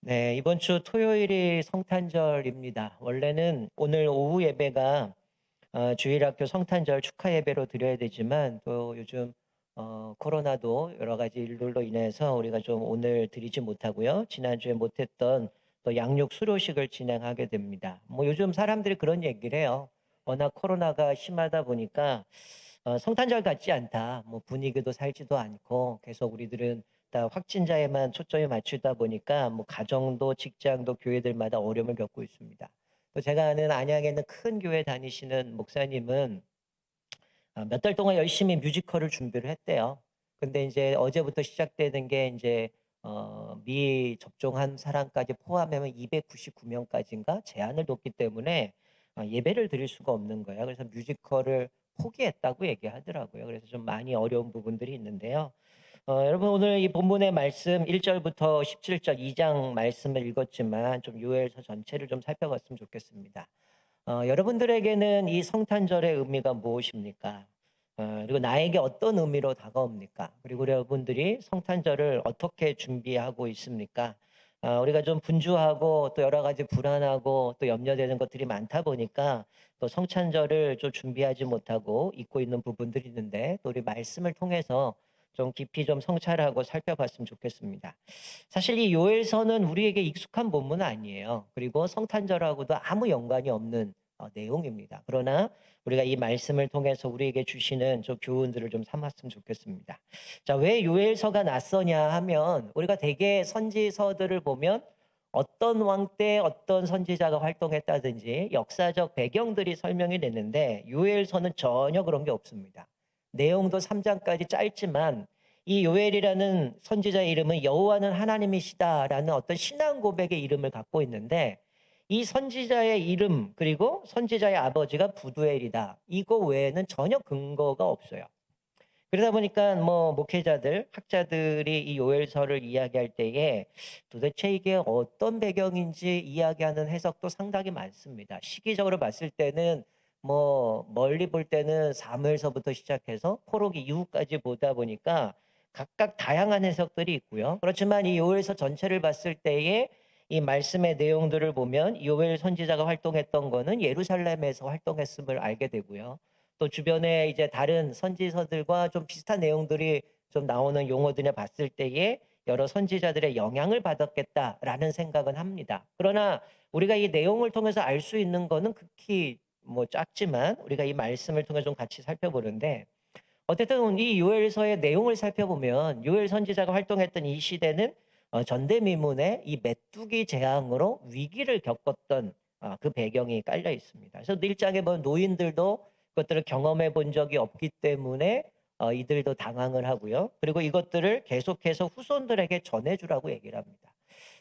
네, 이번 주 토요일이 성탄절입니다. 원래는 오늘 오후 예배가 주일학교 성탄절 축하 예배로 드려야 되지만 또 요즘 코로나도 여러 가지 일들로 인해서 우리가 좀 오늘 드리지 못하고요. 지난주에 못했던 또 양육 수료식을 진행하게 됩니다. 뭐 요즘 사람들이 그런 얘기를 해요. 워낙 코로나가 심하다 보니까 성탄절 같지 않다. 뭐 분위기도 살지도 않고 계속 우리들은 다 확진자에만 초점이 맞추다 보니까 뭐 가정도 직장도 교회들마다 어려움을 겪고 있습니다. 또 제가 아는 안양에 있는 큰 교회 다니시는 목사님은 몇 달 동안 열심히 뮤지컬을 준비를 했대요. 근데 이제 어제부터 시작되는 게 이제 미접종한 사람까지 포함하면 299명까지인가 제한을 뒀기 때문에 예배를 드릴 수가 없는 거예요. 그래서 뮤지컬을 포기했다고 얘기하더라고요. 그래서 좀 많이 어려운 부분들이 있는데요. 여러분 오늘 이 본문의 말씀 1절부터 17절 2장 말씀을 읽었지만 좀 요엘서 전체를 좀 살펴봤으면 좋겠습니다. 여러분들에게는 이 성탄절의 의미가 무엇입니까? 그리고 나에게 어떤 의미로 다가옵니까? 그리고 여러분들이 성탄절을 어떻게 준비하고 있습니까? 우리가 좀 분주하고 또 여러 가지 불안하고 또 염려되는 것들이 많다 보니까 또 성탄절을 좀 준비하지 못하고 잊고 있는 부분들이 있는데 또 우리 말씀을 통해서 좀 깊이 좀 성찰하고 살펴봤으면 좋겠습니다. 사실 이 요엘서는 우리에게 익숙한 본문은 아니에요. 그리고 성탄절하고도 아무 연관이 없는 내용입니다. 그러나 우리가 이 말씀을 통해서 우리에게 주시는 저 교훈들을 좀 삼았으면 좋겠습니다. 자, 왜 요엘서가 낯서냐 하면 우리가 대개 선지서들을 보면 어떤 왕 때 어떤 선지자가 활동했다든지 역사적 배경들이 설명이 됐는데 요엘서는 전혀 그런 게 없습니다. 내용도 3장까지 짧지만 이 요엘이라는 선지자의 이름은 여호와는 하나님이시다라는 어떤 신앙 고백의 이름을 갖고 있는데 이 선지자의 이름 그리고 선지자의 아버지가 부두엘이다. 이거 외에는 전혀 근거가 없어요. 그러다 보니까 뭐 목회자들, 학자들이 이 요엘서를 이야기할 때에 도대체 이게 어떤 배경인지 이야기하는 해석도 상당히 많습니다. 시기적으로 봤을 때는 뭐 멀리 볼 때는 사무엘서부터 시작해서 포로기 이후까지 보다 보니까 각각 다양한 해석들이 있고요. 그렇지만 이 요엘서 전체를 봤을 때에 이 말씀의 내용들을 보면 요엘 선지자가 활동했던 거는 예루살렘에서 활동했음을 알게 되고요. 또 주변에 이제 다른 선지서들과 좀 비슷한 내용들이 좀 나오는 용어들을 봤을 때에 여러 선지자들의 영향을 받았겠다라는 생각은 합니다. 그러나 우리가 이 내용을 통해서 알 수 있는 거는 극히 뭐 작지만 우리가 이 말씀을 통해 좀 같이 살펴보는데 어쨌든 이 요엘서의 내용을 살펴보면 요엘 선지자가 활동했던 이 시대는 전대미문의 이 메뚜기 재앙으로 위기를 겪었던 그 배경이 깔려 있습니다. 그래서 1장에 보면 노인들도 그것들을 경험해 본 적이 없기 때문에 이들도 당황을 하고요. 그리고 이것들을 계속해서 후손들에게 전해주라고 얘기를 합니다.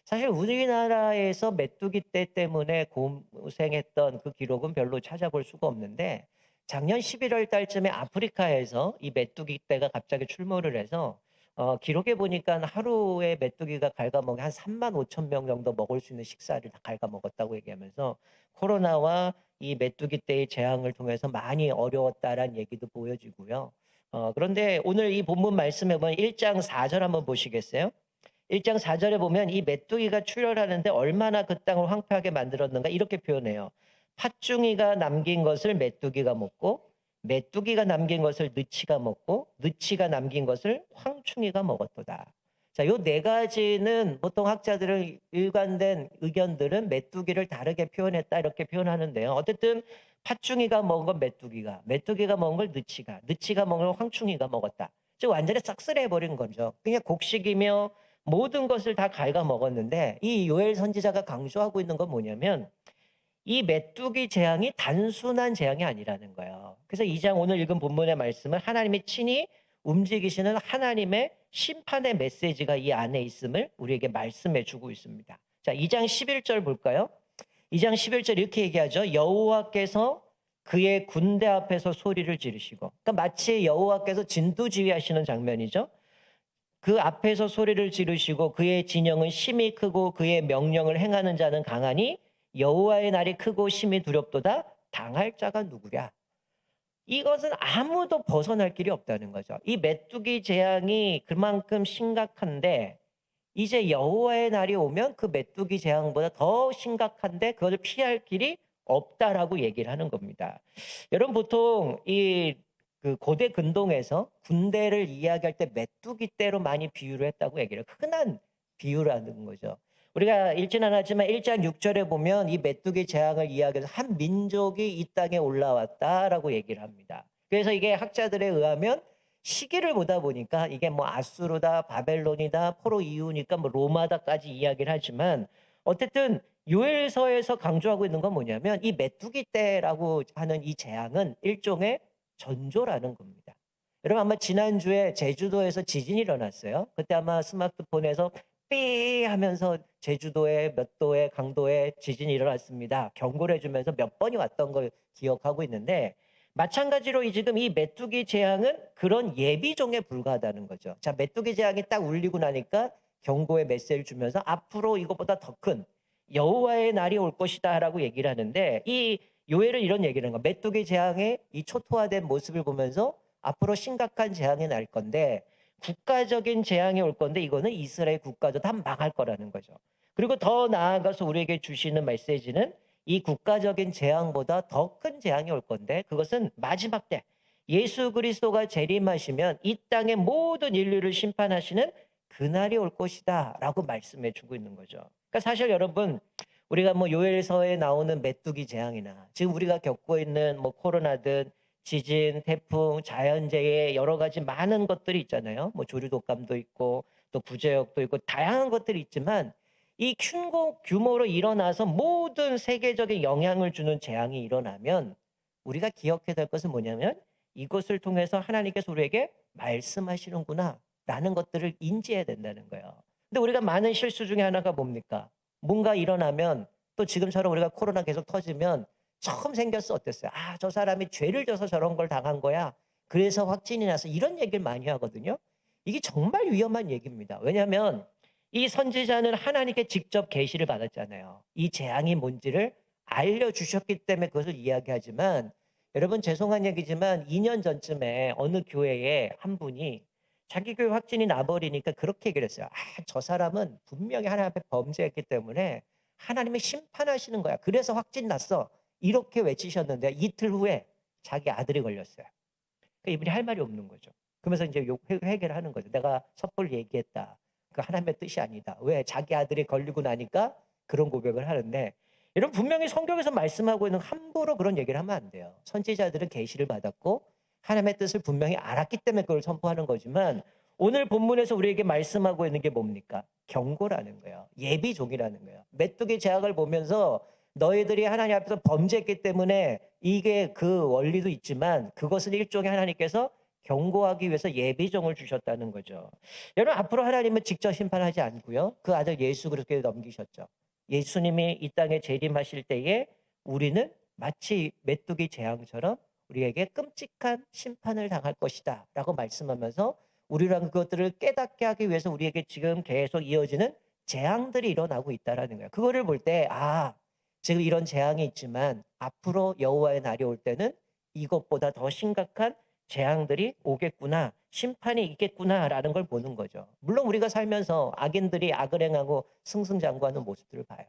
사실 우리나라에서 메뚜기 떼 때문에 고생했던 그 기록은 별로 찾아볼 수가 없는데 작년 11월 달쯤에 아프리카에서 이 메뚜기 떼가 갑자기 출몰을 해서 기록해 보니까 하루에 메뚜기가 갉아먹이 한 3만 5천 명 정도 먹을 수 있는 식사를 다 갉아먹었다고 얘기하면서 코로나와 이 메뚜기 떼의 재앙을 통해서 많이 어려웠다라는 얘기도 보여지고요. 그런데 오늘 이 본문 말씀해 보면 1장 4절 한번 보시겠어요? 1장 4절에 보면 이 메뚜기가 출혈하는데 얼마나 그 땅을 황폐하게 만들었는가 이렇게 표현해요. 팥중이가 남긴 것을 메뚜기가 먹고 메뚜기가 남긴 것을 느치가 먹고 느치가 남긴 것을 황충이가 먹었도다. 자, 요 네 가지는 보통 학자들은 일관된 의견들은 메뚜기를 다르게 표현했다 이렇게 표현하는데요. 어쨌든 팥중이가 먹은 건 메뚜기가 먹은 걸 느치가 먹은 걸 황충이가 먹었다. 즉 완전히 싹쓸이해 버린 거죠. 그냥 곡식이며 모든 것을 다 갉아먹었는데 이 요엘 선지자가 강조하고 있는 건 뭐냐면 이 메뚜기 재앙이 단순한 재앙이 아니라는 거예요. 그래서 2장 오늘 읽은 본문의 말씀은 하나님이 친히 움직이시는 하나님의 심판의 메시지가 이 안에 있음을 우리에게 말씀해 주고 있습니다. 자, 2장 11절 볼까요? 2장 11절 이렇게 얘기하죠. 여호와께서 그의 군대 앞에서 소리를 지르시고 그러니까 마치 여호와께서 진두지휘하시는 장면이죠. 그 앞에서 소리를 지르시고 그의 진영은 심히 크고 그의 명령을 행하는 자는 강하니 여호와의 날이 크고 심히 두렵도다. 당할 자가 누구랴? 이것은 아무도 벗어날 길이 없다는 거죠. 이 메뚜기 재앙이 그만큼 심각한데 이제 여호와의 날이 오면 그 메뚜기 재앙보다 더 심각한데 그것을 피할 길이 없다라고 얘기를 하는 겁니다. 여러분 보통 이 그 고대 근동에서 군대를 이야기할 때 메뚜기 떼로 많이 비유를 했다고 얘기를 해요. 흔한 비유라는 거죠. 우리가 읽지는 않았지만 1장 6절에 보면 이 메뚜기 재앙을 이야기해서 한 민족이 이 땅에 올라왔다라고 얘기를 합니다. 그래서 이게 학자들에 의하면 시기를 보다 보니까 이게 뭐 아수르다, 바벨론이다, 포로 이후니까 뭐 로마다까지 이야기를 하지만 어쨌든 요엘서에서 강조하고 있는 건 뭐냐면 이 메뚜기 떼라고 하는 이 재앙은 일종의 전조라는 겁니다. 여러분 아마 지난주에 제주도에서 지진이 일어났어요. 그때 아마 스마트폰에서 삐 하면서 제주도에 몇 도의 강도의 지진이 일어났습니다. 경고를 해주면서 몇 번이 왔던 걸 기억하고 있는데 마찬가지로 지금 이 메뚜기 재앙은 그런 예비종에 불과하다는 거죠. 자, 메뚜기 재앙이 딱 울리고 나니까 경고의 메시지를 주면서 앞으로 이것보다 더 큰 여호와의 날이 올 것이다라고 얘기를 하는데 이 요엘은 이런 얘기를 하는 거예요. 메뚜기 재앙의 이 초토화된 모습을 보면서 앞으로 심각한 재앙이 날 건데 국가적인 재앙이 올 건데 이거는 이스라엘 국가도 다 망할 거라는 거죠. 그리고 더 나아가서 우리에게 주시는 메시지는 이 국가적인 재앙보다 더 큰 재앙이 올 건데 그것은 마지막 때 예수 그리스도가 재림하시면 이 땅의 모든 인류를 심판하시는 그날이 올 것이다 라고 말씀해 주고 있는 거죠. 그러니까 사실 여러분 우리가 뭐 요엘서에 나오는 메뚜기 재앙이나 지금 우리가 겪고 있는 뭐 코로나든 지진, 태풍, 자연재해 여러 가지 많은 것들이 있잖아요. 뭐 조류독감도 있고 또 구제역도 있고 다양한 것들이 있지만 이 큰 규모로 일어나서 모든 세계적인 영향을 주는 재앙이 일어나면 우리가 기억해야 될 것은 뭐냐면 이것을 통해서 하나님께서 우리에게 말씀하시는구나 라는 것들을 인지해야 된다는 거예요. 근데 우리가 많은 실수 중에 하나가 뭡니까? 뭔가 일어나면 또 지금처럼 우리가 코로나 계속 터지면 처음 생겼어 어땠어요? 아, 저 사람이 죄를 져서 저런 걸 당한 거야. 그래서 확진이 나서 이런 얘기를 많이 하거든요. 이게 정말 위험한 얘기입니다. 왜냐하면 이 선지자는 하나님께 직접 계시를 받았잖아요. 이 재앙이 뭔지를 알려주셨기 때문에 그것을 이야기하지만 여러분 죄송한 얘기지만 2년 전쯤에 어느 교회에 한 분이 자기 교회 확진이 나버리니까 그렇게 얘기를 했어요. 아, 저 사람은 분명히 하나님 앞에 범죄했기 때문에 하나님이 심판하시는 거야. 그래서 확진 났어. 이렇게 외치셨는데 이틀 후에 자기 아들이 걸렸어요. 그러니까 이분이 할 말이 없는 거죠. 그러면서 이제 회개를 하는 거죠. 내가 섣불리 얘기했다. 그 하나님의 뜻이 아니다. 왜? 자기 아들이 걸리고 나니까 그런 고백을 하는데 여러분 분명히 성경에서 말씀하고 있는 함부로 그런 얘기를 하면 안 돼요. 선지자들은 계시를 받았고 하나님의 뜻을 분명히 알았기 때문에 그걸 선포하는 거지만 오늘 본문에서 우리에게 말씀하고 있는 게 뭡니까? 경고라는 거예요. 예비종이라는 거예요. 메뚜기 재앙을 보면서 너희들이 하나님 앞에서 범죄했기 때문에 이게 그 원리도 있지만 그것은 일종의 하나님께서 경고하기 위해서 예비종을 주셨다는 거죠. 여러분 앞으로 하나님은 직접 심판하지 않고요. 그 아들 예수 그리스도께 넘기셨죠. 예수님이 이 땅에 재림하실 때에 우리는 마치 메뚜기 재앙처럼 우리에게 끔찍한 심판을 당할 것이다 라고 말씀하면서 우리랑 그것들을 깨닫게 하기 위해서 우리에게 지금 계속 이어지는 재앙들이 일어나고 있다는 거예요. 그거를 볼 때 지금 이런 재앙이 있지만 앞으로 여호와의 날이 올 때는 이것보다 더 심각한 재앙들이 오겠구나, 심판이 있겠구나라는 걸 보는 거죠. 물론 우리가 살면서 악인들이 악을 행하고 승승장구하는 모습들을 봐요.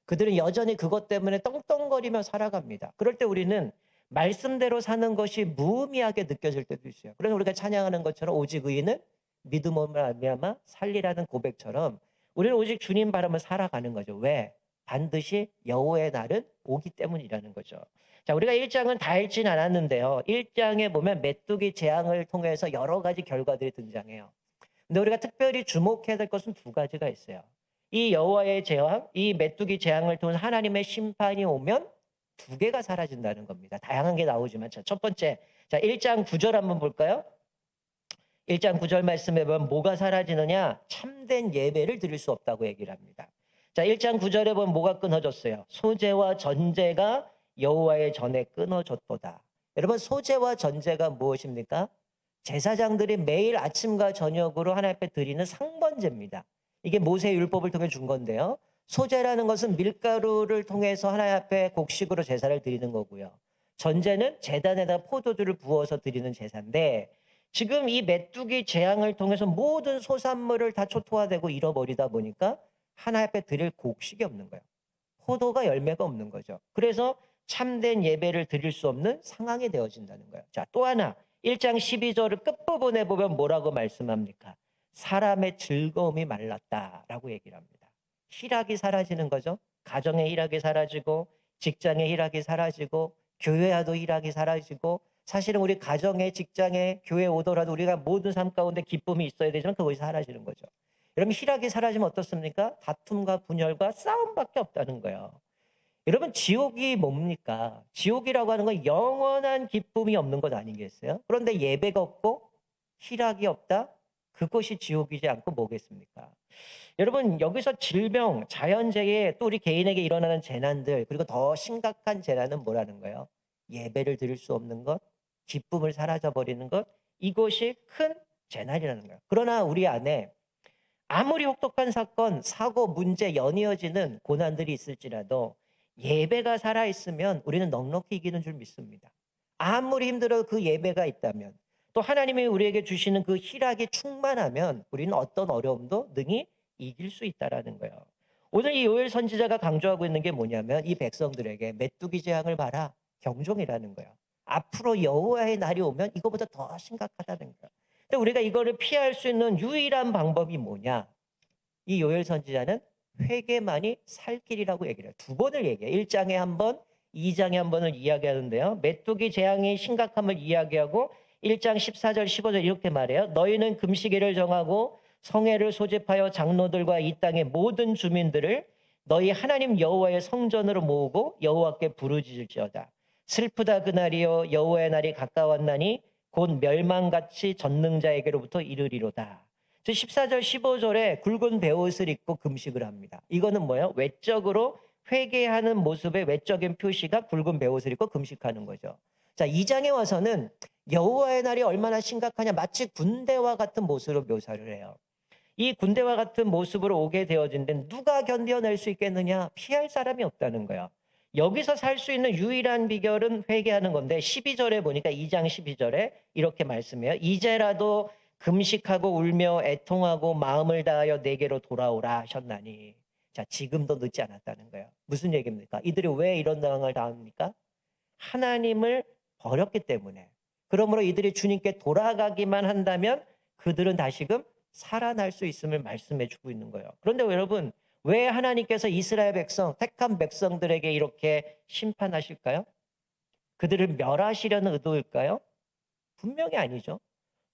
그들은 여전히 그것 때문에 떵떵거리며 살아갑니다. 그럴 때 우리는 말씀대로 사는 것이 무의미하게 느껴질 때도 있어요. 그래서 우리가 찬양하는 것처럼 오직 의인은 믿음으로 말미암아 살리라는 고백처럼 우리는 오직 주님 바람을 살아가는 거죠. 왜? 반드시 여호와의 날은 오기 때문이라는 거죠. 자, 우리가 1장은 다 읽진 않았는데요. 1장에 보면 메뚜기 재앙을 통해서 여러 가지 결과들이 등장해요. 근데 우리가 특별히 주목해야 될 것은 두 가지가 있어요. 이 여호와의 재앙, 이 메뚜기 재앙을 통해 하나님의 심판이 오면 두 개가 사라진다는 겁니다. 다양한 게 나오지만 첫 번째, 자 1장 9절 한번 볼까요? 1장 9절 말씀에 보면 뭐가 사라지느냐? 참된 예배를 드릴 수 없다고 얘기를 합니다. 자 1장 9절에 보면 뭐가 끊어졌어요? 소제와 전제가 여호와의 전에 끊어졌도다. 여러분 소제와 전제가 무엇입니까? 제사장들이 매일 아침과 저녁으로 하나님 앞에 드리는 상번제입니다. 이게 모세의 율법을 통해 준 건데요. 소제라는 것은 밀가루를 통해서 하나님 앞에 곡식으로 제사를 드리는 거고요. 전제는 제단에다 포도주를 부어서 드리는 제사인데 지금 이 메뚜기 재앙을 통해서 모든 소산물을 다 초토화되고 잃어버리다 보니까 하나님 앞에 드릴 곡식이 없는 거예요. 포도가 열매가 없는 거죠. 그래서 참된 예배를 드릴 수 없는 상황이 되어진다는 거예요. 자, 또 하나 1장 12절을 끝부분에 보면 뭐라고 말씀합니까? 사람의 즐거움이 말랐다라고 얘기를 합니다. 희락이 사라지는 거죠. 가정의 희락이 사라지고 직장의 희락이 사라지고 교회와도 희락이 사라지고 사실은 우리 가정에 직장에 교회에 오더라도 우리가 모든 삶 가운데 기쁨이 있어야 되지만 그것이 사라지는 거죠. 여러분 희락이 사라지면 어떻습니까? 다툼과 분열과 싸움밖에 없다는 거예요. 여러분 지옥이 뭡니까? 지옥이라고 하는 건 영원한 기쁨이 없는 것 아니겠어요? 그런데 예배가 없고 희락이 없다? 그것이 지옥이지 않고 뭐겠습니까? 여러분 여기서 질병, 자연재해 또 우리 개인에게 일어나는 재난들 그리고 더 심각한 재난은 뭐라는 거예요? 예배를 드릴 수 없는 것, 기쁨을 사라져버리는 것 이것이 큰 재난이라는 거예요. 그러나 우리 안에 아무리 혹독한 사건, 사고, 문제, 연이어지는 고난들이 있을지라도 예배가 살아있으면 우리는 넉넉히 이기는 줄 믿습니다. 아무리 힘들어도 그 예배가 있다면 또 하나님이 우리에게 주시는 그 희락이 충만하면 우리는 어떤 어려움도 능히 이길 수 있다라는 거예요. 오늘 이 요엘 선지자가 강조하고 있는 게 뭐냐면 이 백성들에게 메뚜기 재앙을 봐라 경종이라는 거예요. 앞으로 여호와의 날이 오면 이거보다 더 심각하다는 거예요. 근데 우리가 이거를 피할 수 있는 유일한 방법이 뭐냐? 이 요엘 선지자는 회개만이 살 길이라고 얘기를 해요. 두 번을 얘기해요. 1장에 한 번, 2장에 한 번을 이야기하는데요. 메뚜기 재앙의 심각함을 이야기하고 1장 14절 15절 이렇게 말해요. 너희는 금시기를 정하고 성회를 소집하여 장로들과 이 땅의 모든 주민들을 너희 하나님 여호와의 성전으로 모으고 여호와께 부르짖을지어다. 슬프다 그날이요 여호와의 날이 가까웠나니 곧 멸망같이 전능자에게로부터 이르리로다. 14절 15절에 굵은 베옷을 입고 금식을 합니다. 이거는 뭐예요? 외적으로 회개하는 모습의 외적인 표시가 굵은 베옷을 입고 금식하는 거죠. 자, 2장에 와서는 여호와의 날이 얼마나 심각하냐 마치 군대와 같은 모습으로 묘사를 해요. 이 군대와 같은 모습으로 오게 되어진 데는 누가 견뎌낼 수 있겠느냐? 피할 사람이 없다는 거예요. 여기서 살 수 있는 유일한 비결은 회개하는 건데 12절에 보니까 2장 12절에 이렇게 말씀해요. 이제라도 금식하고 울며 애통하고 마음을 다하여 내게로 돌아오라 하셨나니. 자, 지금도 늦지 않았다는 거예요. 무슨 얘기입니까? 이들이 왜 이런 상황을 당합니까? 하나님을 버렸기 때문에. 그러므로 이들이 주님께 돌아가기만 한다면 그들은 다시금 살아날 수 있음을 말씀해 주고 있는 거예요. 그런데 여러분, 왜 하나님께서 이스라엘 백성, 택한 백성들에게 이렇게 심판하실까요? 그들을 멸하시려는 의도일까요? 분명히 아니죠.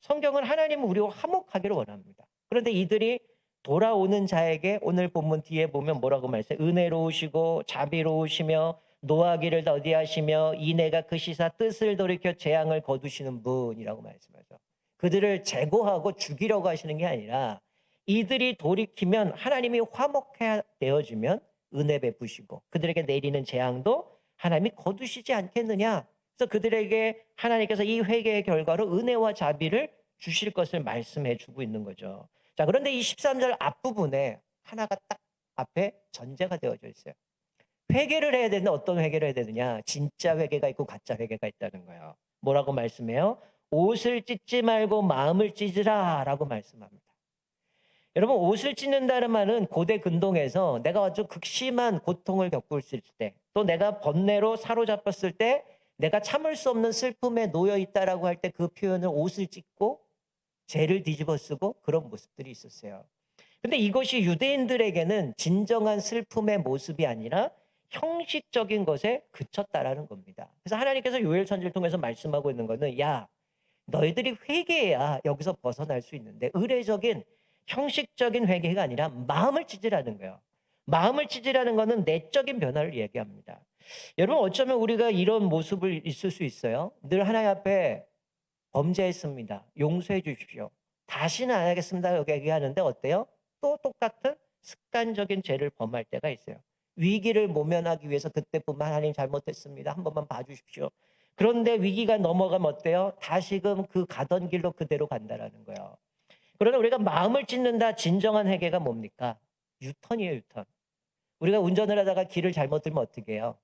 성경은 하나님은 우리와 화목하기를 원합니다. 그런데 이들이 돌아오는 자에게 오늘 본문 뒤에 보면 뭐라고 말했어요? 은혜로우시고 자비로우시며 노하기를 더디하시며 이내가 그 시사 뜻을 돌이켜 재앙을 거두시는 분이라고 말씀하죠. 그들을 제거하고 죽이려고 하시는 게 아니라 이들이 돌이키면 하나님이 화목해 되어지면 은혜 베푸시고 그들에게 내리는 재앙도 하나님이 거두시지 않겠느냐. 그래서 그들에게 하나님께서 이 회개의 결과로 은혜와 자비를 주실 것을 말씀해 주고 있는 거죠. 자, 그런데 이 13절 앞부분에 하나가 딱 앞에 전제가 되어져 있어요. 회개를 해야 되는데 어떤 회개를 해야 되느냐? 진짜 회개가 있고 가짜 회개가 있다는 거예요. 뭐라고 말씀해요? 옷을 찢지 말고 마음을 찢으라 라고 말씀합니다. 여러분 옷을 찢는다는 말은 고대 근동에서 내가 아주 극심한 고통을 겪고 있을 때 또 내가 번뇌로 사로잡혔을 때 내가 참을 수 없는 슬픔에 놓여 있다라고 할 때 그 표현을 옷을 찢고 죄를 뒤집어 쓰고 그런 모습들이 있었어요. 근데 이것이 유대인들에게는 진정한 슬픔의 모습이 아니라 형식적인 것에 그쳤다라는 겁니다. 그래서 하나님께서 요엘 선지를 통해서 말씀하고 있는 거는 야 너희들이 회개해야 여기서 벗어날 수 있는데 의례적인 형식적인 회개가 아니라 마음을 찢으라는 거예요. 마음을 찢으라는 거는 내적인 변화를 얘기합니다. 여러분 어쩌면 우리가 이런 모습을 있을 수 있어요. 늘 하나님 앞에 범죄했습니다. 용서해 주십시오. 다시는 안 하겠습니다. 여기 얘기하는데 어때요? 또 똑같은 습관적인 죄를 범할 때가 있어요. 위기를 모면하기 위해서 그때 보면 하나님 잘못했습니다. 한 번만 봐주십시오. 그런데 위기가 넘어가면 어때요? 다시금 그 가던 길로 그대로 간다라는 거예요. 그러나 우리가 마음을 찢는다 진정한 회개가 뭡니까? 유턴이에요, 유턴. 우리가 운전을 하다가 길을 잘못 들면 어떻게 해요?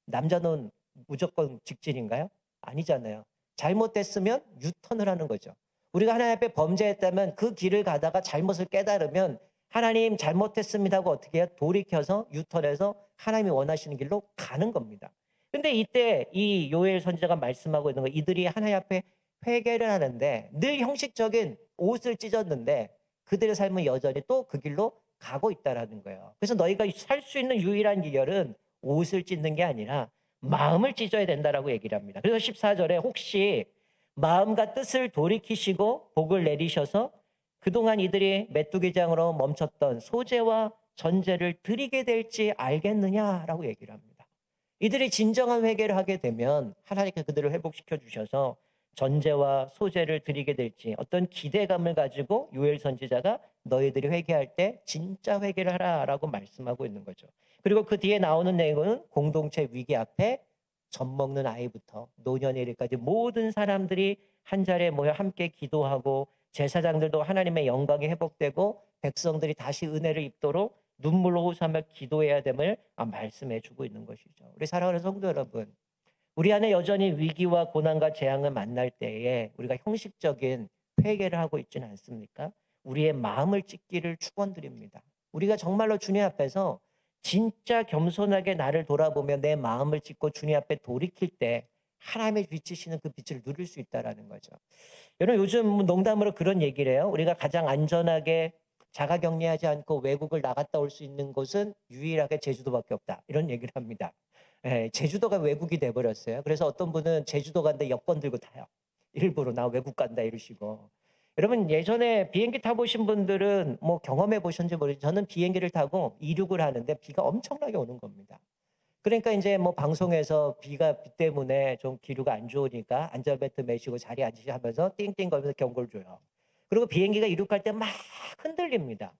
남자는 무조건 직진인가요? 아니잖아요. 잘못됐으면 유턴을 하는 거죠. 우리가 하나님 앞에 범죄했다면 그 길을 가다가 잘못을 깨달으면 하나님 잘못했습니다 하고 어떻게 해요? 돌이켜서 유턴해서 하나님이 원하시는 길로 가는 겁니다. 근데 이때 이 요엘 선지자가 말씀하고 있는 거, 이들이 하나님 앞에 회개를 하는데 늘 형식적인 옷을 찢었는데 그들의 삶은 여전히 또 그 길로 가고 있다라는 거예요. 그래서 너희가 살 수 있는 유일한 기결은 옷을 찢는 게 아니라 마음을 찢어야 된다라고 얘기를 합니다. 그래서 14절에 혹시 마음과 뜻을 돌이키시고 복을 내리셔서 그동안 이들이 메뚜기장으로 멈췄던 소재와 전제를 드리게 될지 알겠느냐라고 얘기를 합니다. 이들이 진정한 회개를 하게 되면 하나님께 그들을 회복시켜 주셔서 전제와 소재를 드리게 될지 어떤 기대감을 가지고 요엘 선지자가 너희들이 회개할 때 진짜 회개를 하라라고 말씀하고 있는 거죠. 그리고 그 뒤에 나오는 내용은 공동체 위기 앞에 젖 먹는 아이부터 노년에 이르까지 모든 사람들이 한 자리에 모여 함께 기도하고 제사장들도 하나님의 영광이 회복되고 백성들이 다시 은혜를 입도록 눈물로 호소하며 기도해야 됨을 말씀해 주고 있는 것이죠. 우리 사랑하는 성도 여러분, 우리 안에 여전히 위기와 고난과 재앙을 만날 때에 우리가 형식적인 회개를 하고 있지는 않습니까? 우리의 마음을 찢기를 축원드립니다. 우리가 정말로 주님 앞에서 진짜 겸손하게 나를 돌아보며 내 마음을 찢고 주님 앞에 돌이킬 때 하나님의 비치시는 그 빛을 누릴 수 있다라는 거죠. 여러분 요즘 농담으로 그런 얘기를 해요. 우리가 가장 안전하게 자가격리하지 않고 외국을 나갔다 올 수 있는 곳은 유일하게 제주도밖에 없다. 이런 얘기를 합니다. 예, 제주도가 외국이 돼버렸어요. 그래서 어떤 분은 제주도 간데 여권 들고 타요. 일부러 나 외국 간다 이러시고. 여러분 예전에 비행기 타보신 분들은 뭐 경험해 보셨는지 모르겠지만 저는 비행기를 타고 이륙을 하는데 비가 엄청나게 오는 겁니다. 그러니까 이제 뭐 방송에서 비 때문에 좀 기류가 안 좋으니까 안전벨트 매시고 자리에 앉으시 하면서 띵띵 거리면서 경고를 줘요. 그리고 비행기가 이륙할 때 막 흔들립니다.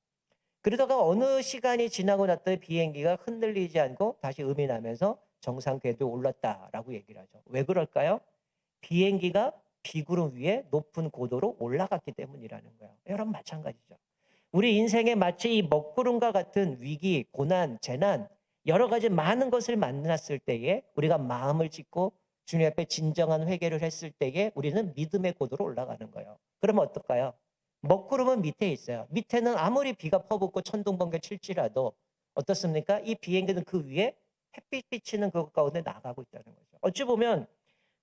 그러다가 어느 시간이 지나고 났더니 비행기가 흔들리지 않고 다시 음이 나면서 정상 궤도에 올랐다라고 얘기를 하죠. 왜 그럴까요? 비행기가 비구름 위에 높은 고도로 올라갔기 때문이라는 거예요. 여러분 마찬가지죠. 우리 인생에 마치 이 먹구름과 같은 위기, 고난, 재난, 여러 가지 많은 것을 만났을 때에 우리가 마음을 찢고 주님 앞에 진정한 회개를 했을 때에 우리는 믿음의 고도로 올라가는 거예요. 그러면 어떨까요? 먹구름은 밑에 있어요. 밑에는 아무리 비가 퍼붓고 천둥번개 칠지라도 어떻습니까? 이 비행기는 그 위에 햇빛 비치는 그 가운데 나가고 있다는 거죠. 어찌 보면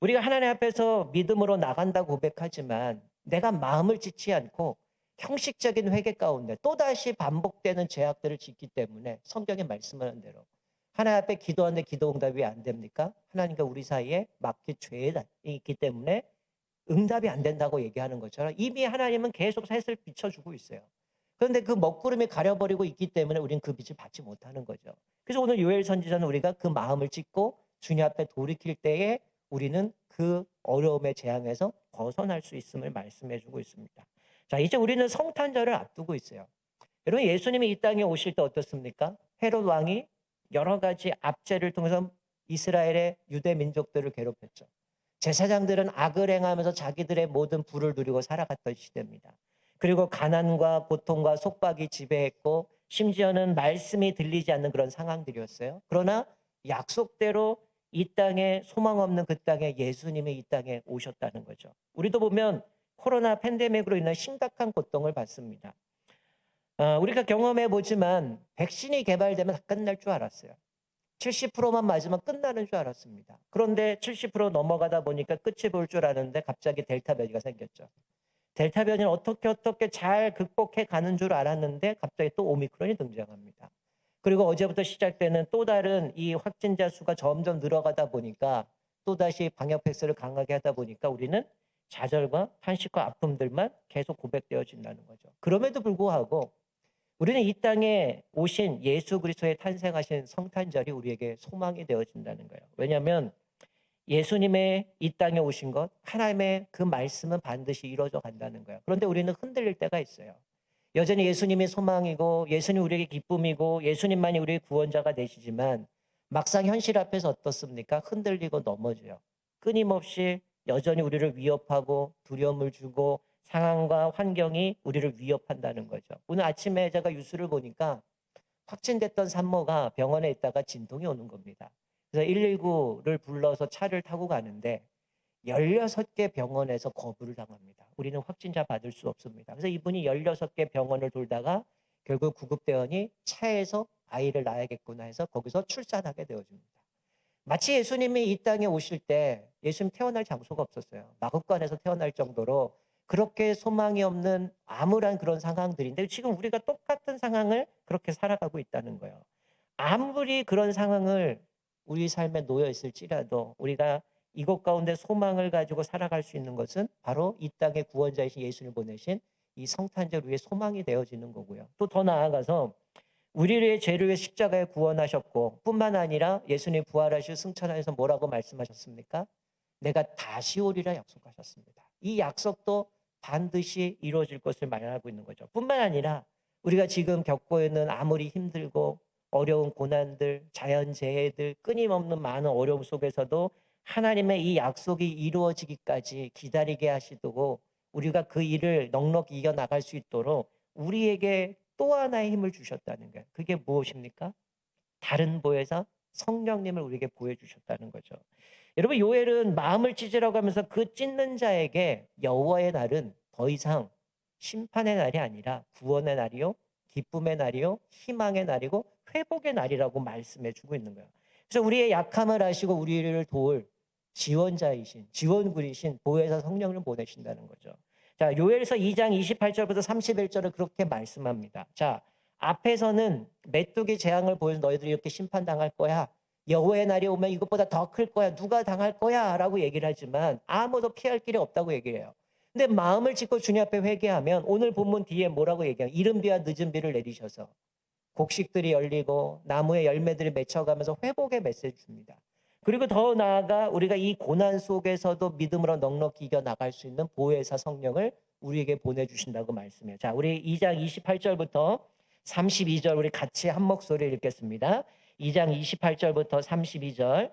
우리가 하나님 앞에서 믿음으로 나간다고 고백하지만 내가 마음을 찢지 않고 형식적인 회개 가운데 또다시 반복되는 죄악들을 짓기 때문에 성경에 말씀하는 대로 하나님 앞에 기도하는데 기도 응답이 안 됩니까? 하나님과 우리 사이에 막힌 죄가 있기 때문에 응답이 안 된다고 얘기하는 것처럼 이미 하나님은 계속 햇을 비춰주고 있어요. 그런데 그 먹구름이 가려버리고 있기 때문에 우리는 그 빛을 받지 못하는 거죠. 그래서 오늘 요엘 선지자는 우리가 그 마음을 찢고 주님 앞에 돌이킬 때에 우리는 그 어려움의 재앙에서 벗어날 수 있음을 말씀해 주고 있습니다. 자, 이제 우리는 성탄절을 앞두고 있어요. 여러분 예수님이 이 땅에 오실 때 어떻습니까? 헤롯 왕이 여러 가지 압제를 통해서 이스라엘의 유대 민족들을 괴롭혔죠. 제사장들은 악을 행하면서 자기들의 모든 부를 누리고 살아갔던 시대입니다. 그리고 가난과 고통과 속박이 지배했고 심지어는 말씀이 들리지 않는 그런 상황들이었어요. 그러나 약속대로 이 땅에 소망 없는 그 땅에 예수님이 이 땅에 오셨다는 거죠. 우리도 보면 코로나 팬데믹으로 인한 심각한 고통을 받습니다. 우리가 경험해 보지만 백신이 개발되면 다 끝날 줄 알았어요. 70%만 맞으면 끝나는 줄 알았습니다. 그런데 70% 넘어가다 보니까 끝이 볼 줄 아는데 갑자기 델타 변이가 생겼죠. 델타 변이는 어떻게 잘 극복해 가는 줄 알았는데 갑자기 또 오미크론이 등장합니다. 그리고 어제부터 시작되는 또 다른 이 확진자 수가 점점 늘어가다 보니까 또다시 방역 패스를 강하게 하다 보니까 우리는 좌절과 탄식과 아픔들만 계속 고백되어진다는 거죠. 그럼에도 불구하고 우리는 이 땅에 오신 예수 그리스도의 탄생하신 성탄절이 우리에게 소망이 되어진다는 거예요. 왜냐하면 예수님의 이 땅에 오신 것, 하나님의 그 말씀은 반드시 이루어져 간다는 거예요. 그런데 우리는 흔들릴 때가 있어요. 여전히 예수님이 소망이고 예수님 우리에게 기쁨이고 예수님만이 우리의 구원자가 되시지만 막상 현실 앞에서 어떻습니까? 흔들리고 넘어져요. 끊임없이 여전히 우리를 위협하고 두려움을 주고 상황과 환경이 우리를 위협한다는 거죠. 오늘 아침에 제가 뉴스를 보니까 확진됐던 산모가 병원에 있다가 진통이 오는 겁니다. 그래서 119를 불러서 차를 타고 가는데 16개 병원에서 거부를 당합니다. 우리는 확진자 받을 수 없습니다. 그래서 이분이 16개 병원을 돌다가 결국 구급대원이 차에서 아이를 낳아야겠구나 해서 거기서 출산하게 되어집니다. 마치 예수님이 이 땅에 오실 때 예수님 태어날 장소가 없었어요. 마구간에서 태어날 정도로 그렇게 소망이 없는 암울한 그런 상황들인데 지금 우리가 똑같은 상황을 그렇게 살아가고 있다는 거예요. 아무리 그런 상황을 우리 삶에 놓여 있을지라도 우리가 이것 가운데 소망을 가지고 살아갈 수 있는 것은 바로 이 땅의 구원자이신 예수를 보내신 이 성탄절 위에 소망이 되어지는 거고요. 또 더 나아가서 우리의 죄를 위해 십자가에 구원하셨고 뿐만 아니라 예수님 부활하시고 승천하셔서 뭐라고 말씀하셨습니까? 내가 다시 오리라 약속하셨습니다. 이 약속도 반드시 이루어질 것을 말하고 있는 거죠. 뿐만 아니라 우리가 지금 겪고 있는 아무리 힘들고 어려운 고난들, 자연재해들, 끊임없는 많은 어려움 속에서도 하나님의 이 약속이 이루어지기까지 기다리게 하시고 우리가 그 일을 넉넉히 이겨나갈 수 있도록 우리에게 또 하나의 힘을 주셨다는 거예요. 그게 무엇입니까? 다른 보혜사 성령님을 우리에게 보여주셨다는 거죠. 여러분 요엘은 마음을 찢으라고 하면서 그 찢는 자에게 여호와의 날은 더 이상 심판의 날이 아니라 구원의 날이요, 기쁨의 날이요, 희망의 날이고 회복의 날이라고 말씀해 주고 있는 거예요. 그래서 우리의 약함을 아시고 우리를 도울 지원자이신 지원군이신 보혜사 성령을 보내신다는 거죠. 자, 요엘서 2장 28절부터 31절을 그렇게 말씀합니다. 자, 앞에서는 메뚜기 재앙을 보여서 너희들이 이렇게 심판당할 거야. 여호와의 날이 오면 이것보다 더 클 거야. 누가 당할 거야? 라고 얘기를 하지만 아무도 피할 길이 없다고 얘기해요. 근데 마음을 찢고 주님 앞에 회개하면 오늘 본문 뒤에 뭐라고 얘기해요? 이른 비와 늦은 비를 내리셔서 곡식들이 열리고 나무의 열매들이 맺혀가면서 회복의 메시지 줍니다. 그리고 더 나아가 우리가 이 고난 속에서도 믿음으로 넉넉히 이겨나갈 수 있는 보혜사 성령을 우리에게 보내주신다고 말씀해요. 자, 우리 2장 28절부터 32절 우리 같이 한 목소리를 읽겠습니다. 2장 28절부터 32절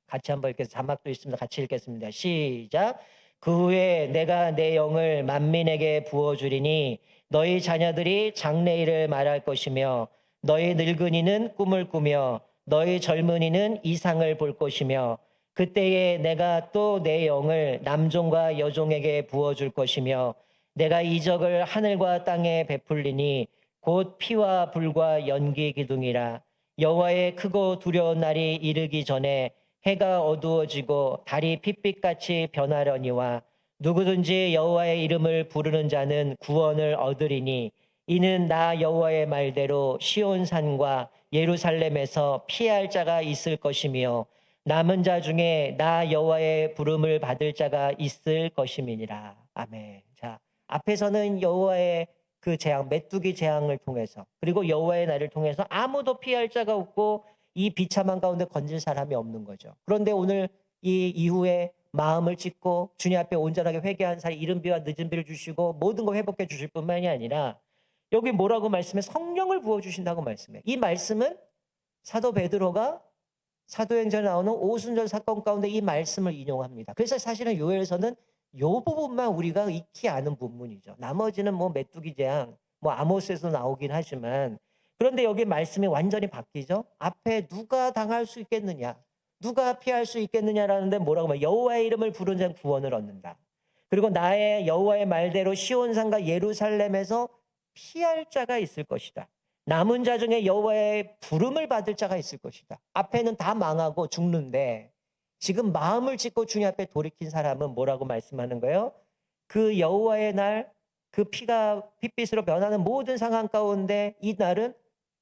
같이 한번 읽겠습니다. 자막도 있습니다. 같이 읽겠습니다. 시작. 그 후에 내가 내 영을 만민에게 부어주리니 너희 자녀들이 장래일을 말할 것이며 너희 늙은이는 꿈을 꾸며 너희 젊은이는 이상을 볼 것이며 그때에 내가 또 내 영을 남종과 여종에게 부어줄 것이며 내가 이적을 하늘과 땅에 베풀리니 곧 피와 불과 연기 기둥이라 여호와의 크고 두려운 날이 이르기 전에 해가 어두워지고 달이 핏빛같이 변하려니와 누구든지 여호와의 이름을 부르는 자는 구원을 얻으리니 이는 나 여호와의 말대로 시온산과 예루살렘에서 피할 자가 있을 것이며 남은 자 중에 나 여호와의 부름을 받을 자가 있을 것임이니라. 아멘. 자, 앞에서는 여호와의 그 재앙, 메뚜기 재앙을 통해서 그리고 여호와의 날을 통해서 아무도 피할 자가 없고 이 비참한 가운데 건질 사람이 없는 거죠. 그런데 오늘 이 이후에 마음을 찢고 주님 앞에 온전하게 회개한 사람 이른 비와 늦은 비를 주시고 모든 걸 회복해 주실 뿐만이 아니라 여기 뭐라고 말씀해? 성령을 부어주신다고 말씀해. 이 말씀은 사도 베드로가 사도행전에 나오는 오순절 사건 가운데 이 말씀을 인용합니다. 그래서 사실은 요엘서는 요 부분만 우리가 익히 아는 부분이죠. 나머지는 뭐 메뚜기 재앙, 뭐 아모스에서 나오긴 하지만 그런데 여기 말씀이 완전히 바뀌죠. 앞에 누가 당할 수 있겠느냐, 누가 피할 수 있겠느냐라는데 뭐라고 하면 여호와의 이름을 부르는 자는 구원을 얻는다. 그리고 나의 여호와의 말대로 시온산과 예루살렘에서 피할 자가 있을 것이다. 남은 자 중에 여호와의 부름을 받을 자가 있을 것이다. 앞에는 다 망하고 죽는데 지금 마음을 찢고 주님 앞에 돌이킨 사람은 뭐라고 말씀하는 거예요? 그 여호와의 날, 그 피가 핏빛으로 변하는 모든 상황 가운데 이 날은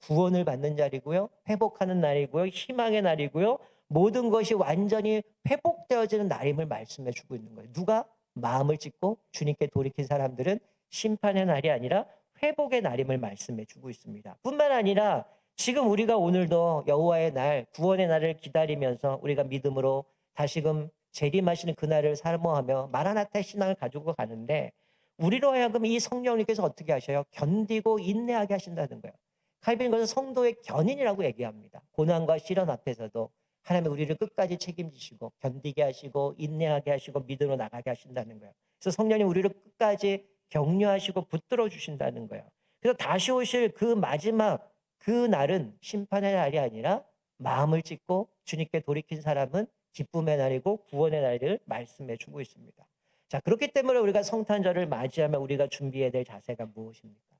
구원을 받는 자리고요. 회복하는 날이고요. 희망의 날이고요. 모든 것이 완전히 회복되어지는 날임을 말씀해 주고 있는 거예요. 누가 마음을 찢고 주님께 돌이킨 사람들은 심판의 날이 아니라 회복의 날임을 말씀해 주고 있습니다. 뿐만 아니라 지금 우리가 오늘도 여호와의 날, 구원의 날을 기다리면서 우리가 믿음으로 다시금 재림하시는 그날을 사모하며 마라나타의 신앙을 가지고 가는데 우리로 하여금 이 성령님께서 어떻게 하셔요? 견디고 인내하게 하신다는 거예요. 칼빈 것은 성도의 견인이라고 얘기합니다. 고난과 시련 앞에서도 하나님이 우리를 끝까지 책임지시고 견디게 하시고 인내하게 하시고 믿음으로 나가게 하신다는 거예요. 그래서 성령님 우리를 끝까지 격려하시고 붙들어 주신다는 거예요. 그래서 다시 오실 그 마지막 그 날은 심판의 날이 아니라 마음을 찢고 주님께 돌이킨 사람은 기쁨의 날이고 구원의 날을 말씀해 주고 있습니다. 자, 그렇기 때문에 우리가 성탄절을 맞이하면 우리가 준비해야 될 자세가 무엇입니까?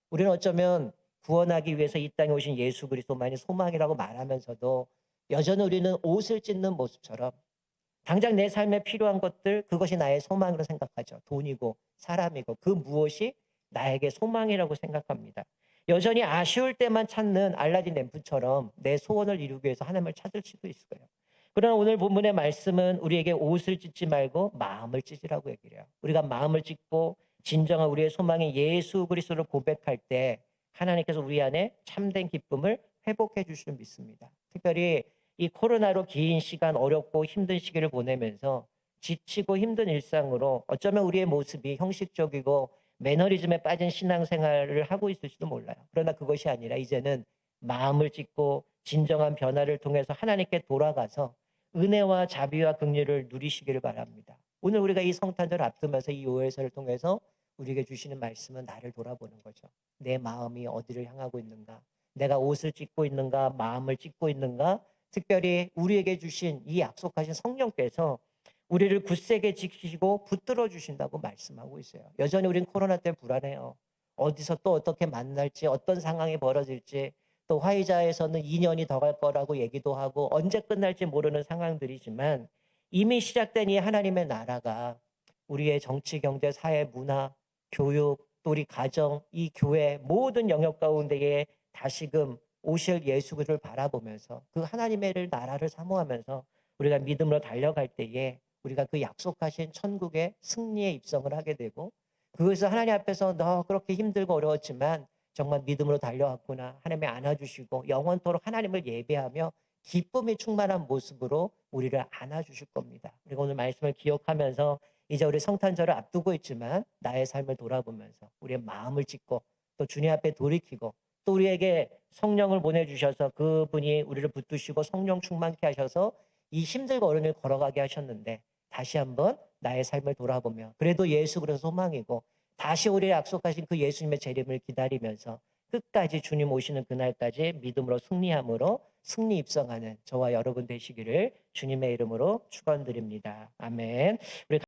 우리는 어쩌면 구원하기 위해서 이 땅에 오신 예수 그리스도만이 소망이라고 말하면서도 여전히 우리는 옷을 찢는 모습처럼 당장 내 삶에 필요한 것들, 그것이 나의 소망으로 생각하죠. 돈이고 사람이고 그 무엇이 나에게 소망이라고 생각합니다. 여전히 아쉬울 때만 찾는 알라딘 램프처럼 내 소원을 이루기 위해서 하나님을 찾을 수도 있을 거예요. 그러나 오늘 본문의 말씀은 우리에게 옷을 찢지 말고 마음을 찢으라고 얘기를 해요. 우리가 마음을 찢고 진정한 우리의 소망인 예수 그리스도를 고백할 때 하나님께서 우리 안에 참된 기쁨을 회복해 주실 줄 믿습니다. 특별히 이 코로나로 긴 시간 어렵고 힘든 시기를 보내면서 지치고 힘든 일상으로 어쩌면 우리의 모습이 형식적이고 매너리즘에 빠진 신앙생활을 하고 있을지도 몰라요. 그러나 그것이 아니라 이제는 마음을 찢고 진정한 변화를 통해서 하나님께 돌아가서 은혜와 자비와 긍휼을 누리시기를 바랍니다. 오늘 우리가 이 성탄절 앞두면서 이 요회서를 통해서 우리에게 주시는 말씀은 나를 돌아보는 거죠. 내 마음이 어디를 향하고 있는가? 내가 옷을 찢고 있는가? 마음을 찢고 있는가? 특별히 우리에게 주신 이 약속하신 성령께서 우리를 굳세게 지키시고 붙들어 주신다고 말씀하고 있어요. 여전히 우린 코로나 때문에 불안해요. 어디서 또 어떻게 만날지, 어떤 상황이 벌어질지, 또 화이자에서는 2년이 더 갈 거라고 얘기도 하고 언제 끝날지 모르는 상황들이지만 이미 시작된 이 하나님의 나라가 우리의 정치, 경제, 사회, 문화, 교육, 또 우리 가정, 이 교회 모든 영역 가운데에 다시금 오실 예수 그리스도를 바라보면서 그 하나님의 나라를 사모하면서 우리가 믿음으로 달려갈 때에 우리가 그 약속하신 천국의 승리에 입성을 하게 되고 그것을 하나님 앞에서 너 그렇게 힘들고 어려웠지만 정말 믿음으로 달려왔구나. 하나님이 안아주시고 영원토록 하나님을 예배하며 기쁨이 충만한 모습으로 우리를 안아주실 겁니다. 그리고 오늘 말씀을 기억하면서 이제 우리 성탄절을 앞두고 있지만 나의 삶을 돌아보면서 우리의 마음을 찢고 또 주님 앞에 돌이키고 또 우리에게 성령을 보내주셔서 그분이 우리를 붙드시고 성령 충만케 하셔서 이 힘들고 어려운 일 걸어가게 하셨는데 다시 한번 나의 삶을 돌아보며 그래도 예수 그리스도 소망이고 다시 우리의 약속하신 그 예수님의 재림을 기다리면서 끝까지 주님 오시는 그날까지 믿음으로 승리함으로 승리 입성하는 저와 여러분 되시기를 주님의 이름으로 축원드립니다. 아멘. 우리